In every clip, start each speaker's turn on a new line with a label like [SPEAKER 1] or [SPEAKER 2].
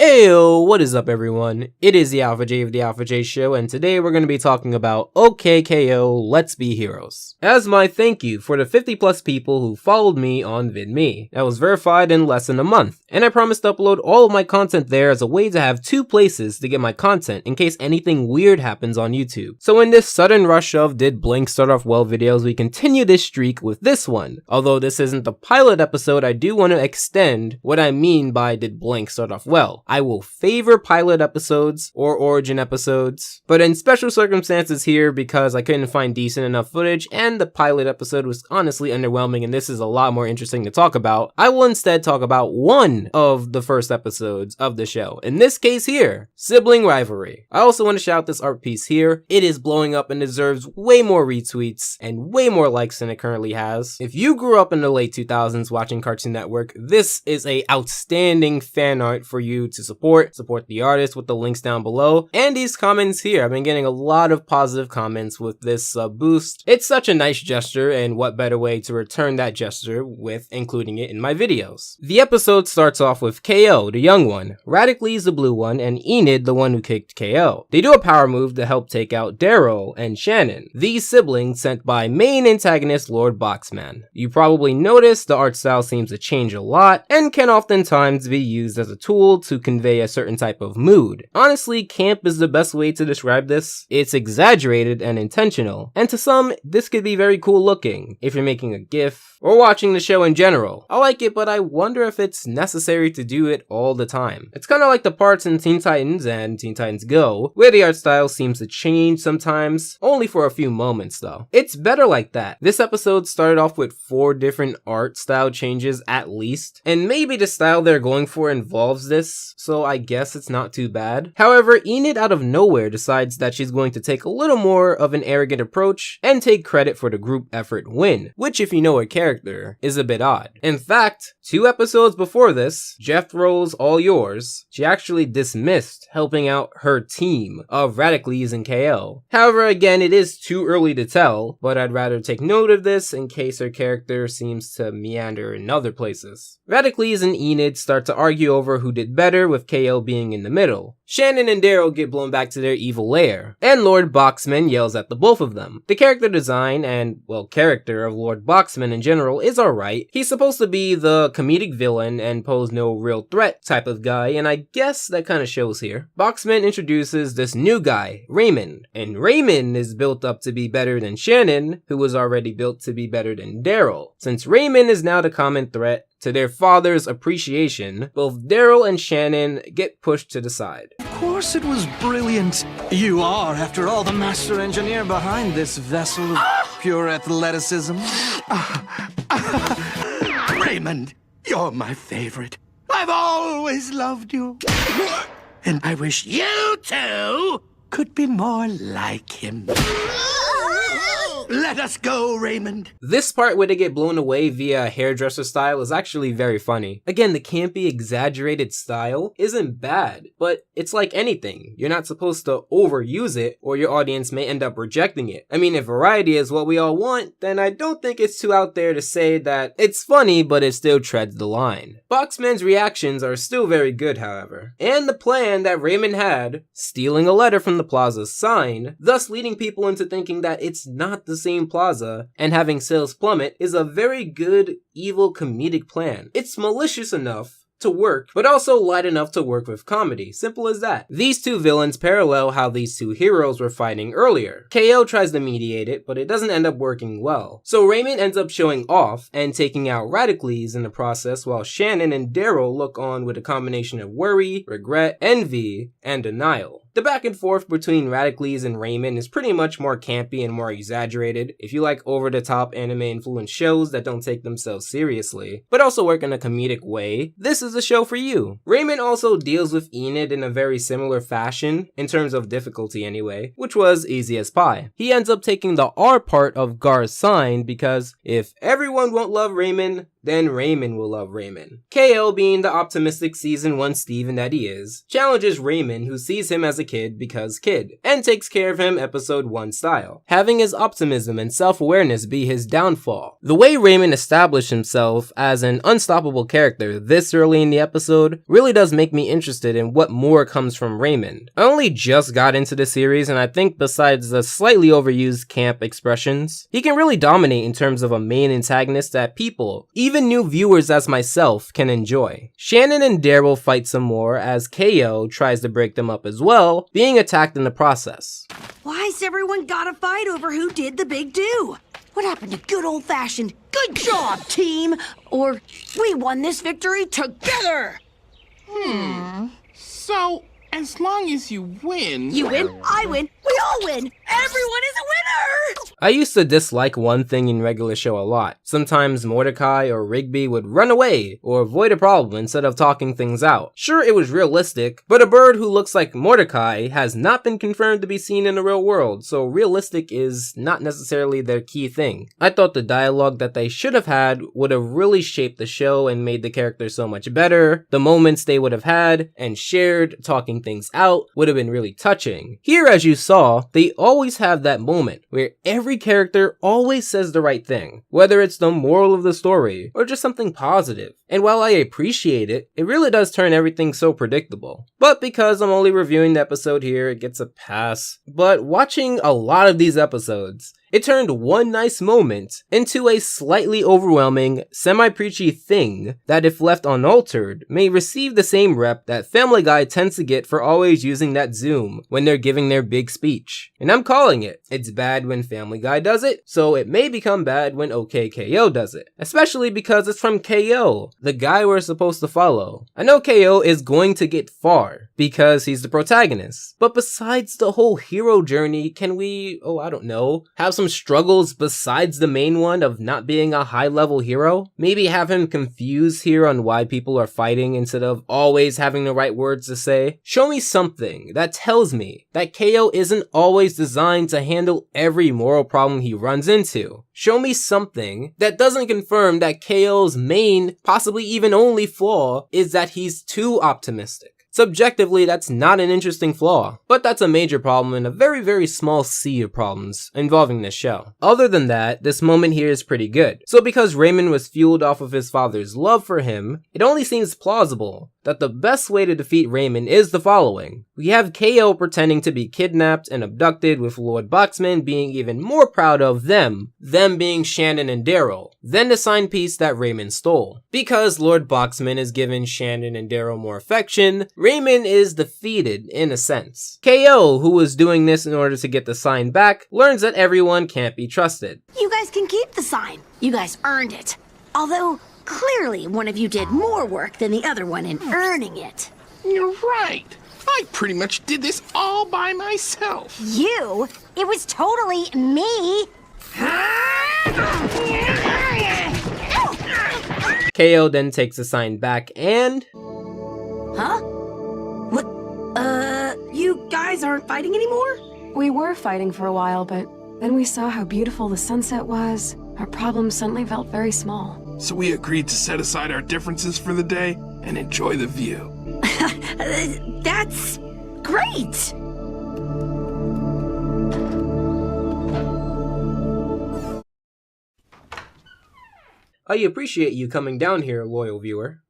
[SPEAKER 1] Ayo, what is up everyone? It is the Alpha J of the Alpha J Show, and today we're going to be talking about OK KO Let's Be Heroes. As my thank you for the 50 plus people who followed me on VidMe. That was verified in less than a month, and I promised to upload all of my content there as a way to have two places to get my content in case anything weird happens on YouTube. So in this sudden rush of did Blink start off well videos, we continue this streak with this one. Although this isn't the pilot episode, I do want to extend what I mean by did Blink start off well. I will favor pilot episodes or origin episodes, but in special circumstances here because I couldn't find decent enough footage and the pilot episode was honestly underwhelming and this is a lot more interesting to talk about, I will instead talk about one of the first episodes of the show. In this case here, Sibling Rivalry. I also want to shout out this art piece here. It is blowing up and deserves way more retweets and way more likes than it currently has. If you grew up in the late 2000s watching Cartoon Network, this is a outstanding fan art for you to support the artist with the links down below. And these comments here, I've been getting a lot of positive comments with this boost. It's such a nice gesture, and what better way to return that gesture with including it in my videos. The episode starts off with KO, the young one, Radicles, the blue one, and Enid, the one who kicked KO. They do a power move to help take out Darrell and Shannon, these siblings sent by main antagonist Lord Boxman. You probably noticed the art style seems to change a lot and can oftentimes be used as a tool to convey a certain type of mood. Honestly, camp is the best way to describe this. It's exaggerated and intentional, and to some, this could be very cool looking if you're making a GIF or watching the show in general. I like it, but I wonder if it's necessary to do it all the time. It's kind of like the parts in Teen Titans and Teen Titans Go, where the art style seems to change sometimes, only for a few moments though. It's better like that. This episode started off with 4 different art style changes at least, and maybe the style they're going for involves this, so I guess it's not too bad. However, Enid out of nowhere decides that she's going to take a little more of an arrogant approach and take credit for the group effort win, which if you know her character, is a bit odd. In fact, 2 episodes before this, Jethro's All Yours, she actually dismissed helping out her team of Radicles and KO. However, again, it is too early to tell, but I'd rather take note of this in case her character seems to meander in other places. Radicles and Enid start to argue over who did better, with KO being in the middle. Shannon and Darrell get blown back to their evil lair, and Lord Boxman yells at the both of them. The character design and, well, character of Lord Boxman in general is alright. He's supposed to be the comedic villain and pose no real threat type of guy, and I guess that kinda shows here. Boxman introduces this new guy, Raymond, and Raymond is built up to be better than Shannon, who was already built to be better than Darrell. Since Raymond is now the common threat to their father's appreciation, both Darrell and Shannon get pushed to the side.
[SPEAKER 2] Of course it was brilliant. You are, after all, the master engineer behind this vessel of pure athleticism. Raymond, you're my favorite. I've always loved you. And I wish you two could be more like him. Let us go, Raymond.
[SPEAKER 1] This part where they get blown away via hairdresser style is actually very funny. Again, the campy, exaggerated style isn't bad, but it's like anything. You're not supposed to overuse it or your audience may end up rejecting it. I mean, if variety is what we all want, then I don't think it's too out there to say that it's funny, but it still treads the line. Boxman's reactions are still very good, however. And the plan that Raymond had, stealing a letter from the plaza's sign, thus leading people into thinking that it's not the same plaza and having sales plummet, is a very good evil comedic plan. It's malicious enough to work, but also light enough to work with comedy. Simple as that. These two villains parallel how these two heroes were fighting earlier. KO tries to mediate it, but it doesn't end up working well. So Raymond ends up showing off and taking out Radicles in the process, while Shannon and Darrell look on with a combination of worry, regret, envy, and denial. The back and forth between Radicles and Raymond is pretty much more campy and more exaggerated. If you like over-the-top anime-influenced shows that don't take themselves seriously, but also work in a comedic way, this is the show for you. Raymond also deals with Enid in a very similar fashion, in terms of difficulty anyway, which was easy as pie. He ends up taking the R part of Gar's sign because if everyone won't love Raymond, then Raymond will love Raymond. KO, being the optimistic season 1 Steven that he is, challenges Raymond, who sees him as a kid because kid, and takes care of him episode 1 style, having his optimism and self-awareness be his downfall. The way Raymond established himself as an unstoppable character this early in the episode really does make me interested in what more comes from Raymond. I only just got into the series, and I think besides the slightly overused camp expressions, he can really dominate in terms of a main antagonist that people, even new viewers as myself, can enjoy. Shannon and Darrell fight some more as KO tries to break them up as well, being attacked in the process.
[SPEAKER 3] Why's everyone gotta fight over who did the big do? What happened to good old-fashioned, good job, team? Or, we won this victory together?
[SPEAKER 4] So, as long as you win...
[SPEAKER 3] You win, I win, we all win! Everyone is a winner!
[SPEAKER 1] I used to dislike one thing in regular show a lot. Sometimes Mordecai or Rigby would run away or avoid a problem instead of talking things out. Sure, it was realistic, but a bird who looks like Mordecai has not been confirmed to be seen in the real world, so realistic is not necessarily their key thing. I thought the dialogue that they should have had would have really shaped the show and made the characters so much better. The moments they would have had and shared talking things out would have been really touching. Here, as you saw, they always have that moment where every character always says the right thing, whether it's the moral of the story or just something positive. And while I appreciate it, it really does turn everything so predictable. But because I'm only reviewing the episode here, it gets a pass. But watching a lot of these episodes, it turned one nice moment into a slightly overwhelming, semi-preachy thing that, if left unaltered, may receive the same rep that Family Guy tends to get for always using that zoom when they're giving their big speech. And I'm calling it. It's bad when Family Guy does it, so it may become bad when OK KO does it. Especially because it's from KO, the guy we're supposed to follow. I know KO is going to get far, because he's the protagonist. But besides the whole hero journey, can we, I don't know, have some struggles besides the main one of not being a high-level hero? Maybe have him confused here on why people are fighting instead of always having the right words to say? Show me something that tells me that KO isn't always designed to handle every moral problem he runs into. Show me something that doesn't confirm that KO's main, possibly even only flaw is that he's too optimistic. Subjectively, that's not an interesting flaw, but that's a major problem in a very, very small sea of problems involving this show. Other than that, this moment here is pretty good. So because Raymond was fueled off of his father's love for him, it only seems plausible that the best way to defeat Raymond is the following. We have KO pretending to be kidnapped and abducted, with Lord Boxman being even more proud of them being Shannon and Darrell, than the sign piece that Raymond stole. Because Lord Boxman is giving Shannon and Darrell more affection, Raymond is defeated in a sense. KO, who was doing this in order to get the sign back, learns that everyone can't be trusted.
[SPEAKER 3] You guys can keep the sign. You guys earned it. Although, clearly one of you did more work than the other one in earning it.
[SPEAKER 4] You're right. I pretty much did this all by myself.
[SPEAKER 3] You? It was totally me.
[SPEAKER 1] KO then takes the sign back and...
[SPEAKER 3] Huh? What? You guys aren't fighting anymore?
[SPEAKER 5] We were fighting for a while, but then we saw how beautiful the sunset was. Our problems suddenly felt very small.
[SPEAKER 4] So we agreed to set aside our differences for the day and enjoy the view.
[SPEAKER 3] That's great!
[SPEAKER 1] I appreciate you coming down here, loyal viewer.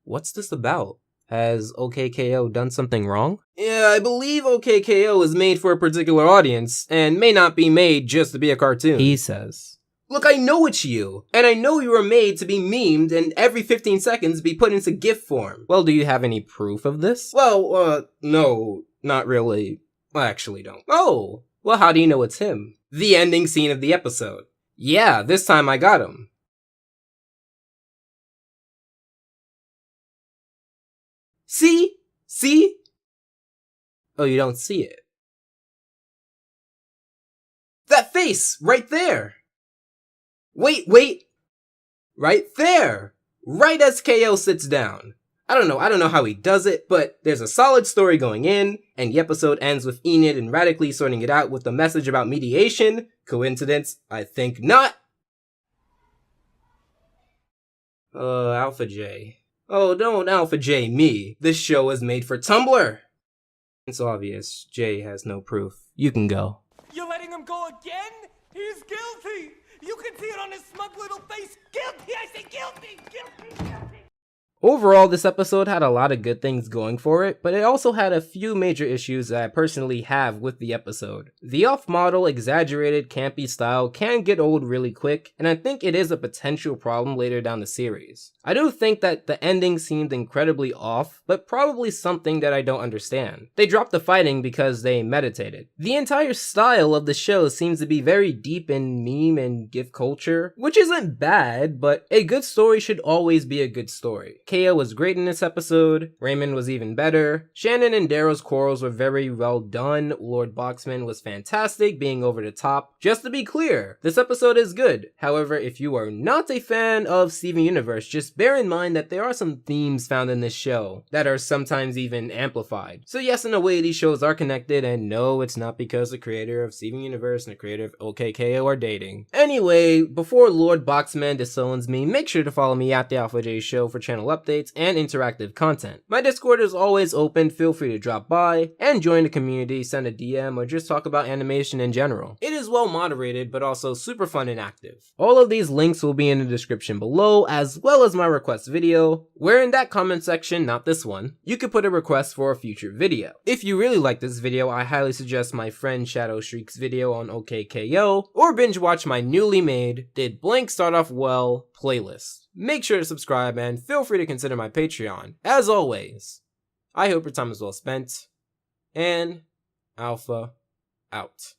[SPEAKER 1] What's this about? Has OK KO done something wrong? Yeah, I believe OK KO is made for a particular audience, and may not be made just to be a cartoon, he says. Look, I know it's you, and I know you were made to be memed and every 15 seconds be put into GIF form. Well, do you have any proof of this? Well, no, not really. I actually don't. Oh, well, how do you know it's him? The ending scene of the episode. Yeah, this time I got him. See? See? Oh, you don't see it. That face! Right there! Wait! Right there! Right as KO sits down. I don't know how he does it, but there's a solid story going in, and the episode ends with Enid and Radicles sorting it out with a message about mediation. Coincidence? I think not. Alpha J. Oh, don't Alpha J me. This show is made for Tumblr. It's obvious. Jay has no proof. You can go.
[SPEAKER 6] You're letting him go again? He's guilty! You can see it on his smug little face! Guilty! I say guilty! Guilty! Guilty!
[SPEAKER 1] Overall, this episode had a lot of good things going for it, but it also had a few major issues that I personally have with the episode. The off-model, exaggerated, campy style can get old really quick, and I think it is a potential problem later down the series. I do think that the ending seemed incredibly off, but probably something that I don't understand. They dropped the fighting because they meditated. The entire style of the show seems to be very deep in meme and GIF culture, which isn't bad, but a good story should always be a good story. KO was great in this episode, Raymond was even better, Shannon and Darrell's quarrels were very well done, Lord Boxman was fantastic, being over the top. Just to be clear, this episode is good. However, if you are not a fan of Steven Universe, just bear in mind that there are some themes found in this show that are sometimes even amplified. So yes, in a way, these shows are connected, and no, it's not because the creator of Steven Universe and the creator of OK KO are dating. Anyway, before Lord Boxman disowns me, make sure to follow me at the Alpha J Show for channel updates and interactive content. My Discord is always open, feel free to drop by and join the community, send a DM, or just talk about animation in general. It is well moderated, but also super fun and active. All of these links will be in the description below, as well as my request video, where in that comment section, not this one, you could put a request for a future video. If you really like this video, I highly suggest my friend Shadow Shriek's video on OK KO, or binge watch my newly made Did Blank Start Off Well playlist. Make sure to subscribe and feel free to consider my Patreon. As always, I hope your time is well spent, and Alpha out.